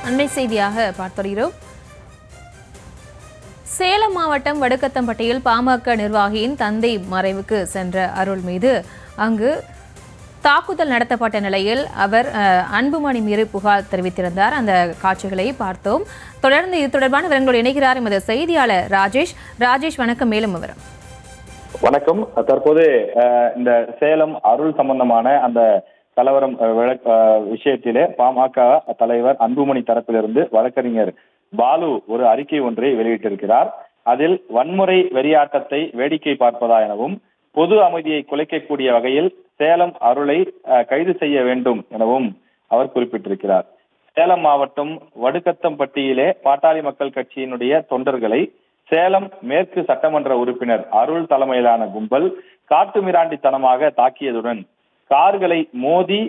அண்மை செய்தியாக பார்த்து வருகிறோம். சேலம் மாவட்டம் வடுக்கத்தம்பட்டியில் பாமக நிர்வாகியின் தந்தை மறைவுக்கு சென்ற அருள் மீது அங்கு தாக்குதல் நடத்தப்பட்ட நிலையில் அவர் அன்புமணி மீது புகார் தெரிவித்திருந்தார். அந்த காட்சிகளை பார்த்தோம். தொடர்ந்து இது தொடர்பான விவரங்களோடு இணைகிறார் எமது செய்தியாளர் ராஜேஷ். வணக்கம். மேலும் விவரம். வணக்கம். தற்போது இந்த சேலம் அருள் சம்பந்தமான அந்த கலவரம் விஷயத்திலே பாமக தலைவர் அன்புமணி தரப்பிலிருந்து வழக்கறிஞர் பாலு ஒரு அறிக்கை ஒன்றை வெளியிட்டிருக்கிறார். அதில் வன்முறை வெறியாட்டத்தை வேடிக்கை பார்ப்பதா எனவும் பொது அமைதியை குலைக்கக்கூடிய வகையில் சேலம் அருளை கைது செய்ய வேண்டும் எனவும் அவர் குறிப்பிட்டிருக்கிறார். சேலம் மாவட்டம் வடுக்கத்தம்பட்டியிலே பாட்டாளி மக்கள் கட்சியினுடைய தொண்டர்களை சேலம் மேற்கு சட்டமன்ற உறுப்பினர் அருள் தலைமையிலான கும்பல் காட்டுமிராண்டித்தனமாக தாக்கியதுடன் கார்களை மோதி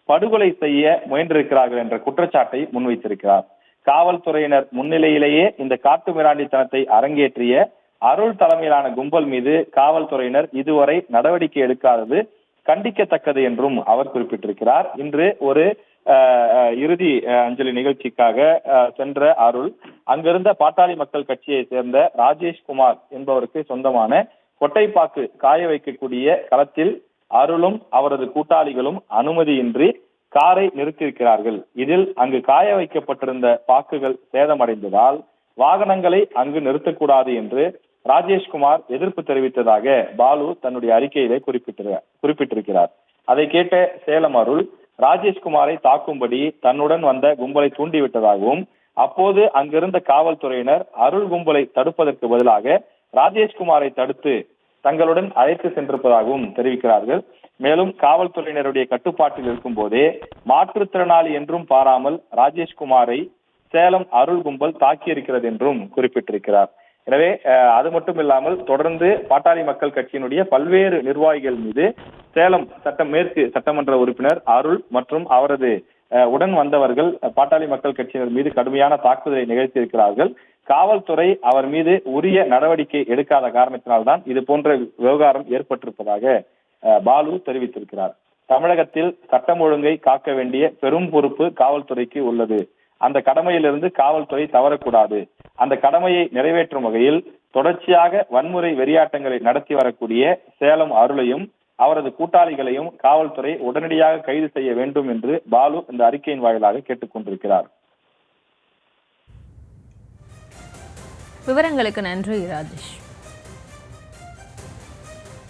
படுகொலை செய்ய முயன்றிருக்கிறார்கள் என்ற குற்றச்சாட்டை முன்வைத்திருக்கிறார். காவல்துறையினர் முன்னிலையிலேயே இந்த காட்டுமிராண்டித்தனத்தை அரங்கேற்றிய அருள் தலைமையிலான கும்பல் மீது காவல்துறையினர் இதுவரை நடவடிக்கை எடுக்காதது கண்டிக்கத்தக்கது என்றும் அவர் குறிப்பிட்டிருக்கிறார். இன்று ஒரு இறுதி அஞ்சலி நிகழ்ச்சிக்காக சென்ற அருள் அங்கிருந்த பாட்டாளி மக்கள் கட்சியை சேர்ந்த ராஜேஷ்குமார் என்பவருக்கு சொந்தமான கொட்டைப்பாக்கு காய வைக்கக்கூடிய களத்தில் அருளும் அவரது கூட்டாளிகளும் அனுமதியின்றி காரை நிறுத்தியிருக்கிறார்கள். இதில் அங்கு காய வைக்கப்பட்டிருந்த பாக்குகள் சேதமடைந்ததால் வாகனங்களை அங்கு நிறுத்தக்கூடாது என்று ராஜேஷ்குமார் எதிர்ப்பு தெரிவித்ததாக பாலு தன்னுடைய அறிக்கையிலே குறிப்பிட்டிருக்கிறார். அதை கேட்ட சேலம் அருள் ராஜேஷ்குமாரை தாக்கும்படி தன்னுடன் வந்த கும்பலை தூண்டிவிட்டதாகவும் அப்போது அங்கிருந்த காவல்துறையினர் அருள் கும்பலை தடுப்பதற்கு பதிலாக ராஜேஷ்குமாரை தடுத்து தங்களுடன் அழைத்து சென்றிருப்பதாகவும் தெரிவிக்கிறார்கள். மேலும் காவல்துறையினருடைய கட்டுப்பாட்டில் இருக்கும் போதே மாற்றுத்திறனாளி என்றும் பாராமல் ராஜேஷ்குமாரை சேலம் அருள் கும்பல் தாக்கியிருக்கிறது என்றும் குறிப்பிட்டிருக்கிறார். எனவே அது மட்டும் இல்லாமல் தொடர்ந்து பாட்டாளி மக்கள் கட்சியினுடைய பல்வேறு நிர்வாகிகள் மீது சேலம் மேற்கு சட்டமன்ற உறுப்பினர் அருள் மற்றும் அவரது உடன் வந்தவர்கள் பாட்டாளி மக்கள் கட்சியினர் மீது கடுமையான தாக்குதலை நிகழ்த்தியிருக்கிறார்கள். காவல்துறை அவர் மீது உரிய நடவடிக்கை எடுக்காத காரணத்தினால்தான் இது போன்ற விவகாரம் ஏற்பட்டிருப்பதாக பாலு தெரிவித்திருக்கிறார். தமிழகத்தில் சட்டம் ஒழுங்கை காக்க வேண்டிய பெரும் பொறுப்பு காவல்துறைக்கு உள்ளது. அந்த கடமையிலிருந்து காவல்துறை தவறக்கூடாது. அந்த கடமையை நிறைவேற்றும் வகையில் தொடர்ச்சியாக வன்முறை வெறியாட்டங்களை நடத்தி வரக்கூடிய சேலம் அருளையும் அவரது கூட்டாளிகளையும் காவல்துறை உடனடியாக கைது செய்ய வேண்டும் என்று பாலு இந்த அறிக்கையின் வாயிலாக கேட்டுக் கொண்டிருக்கிறார். விவரங்களுக்கு நன்றி ராஜேஷ்.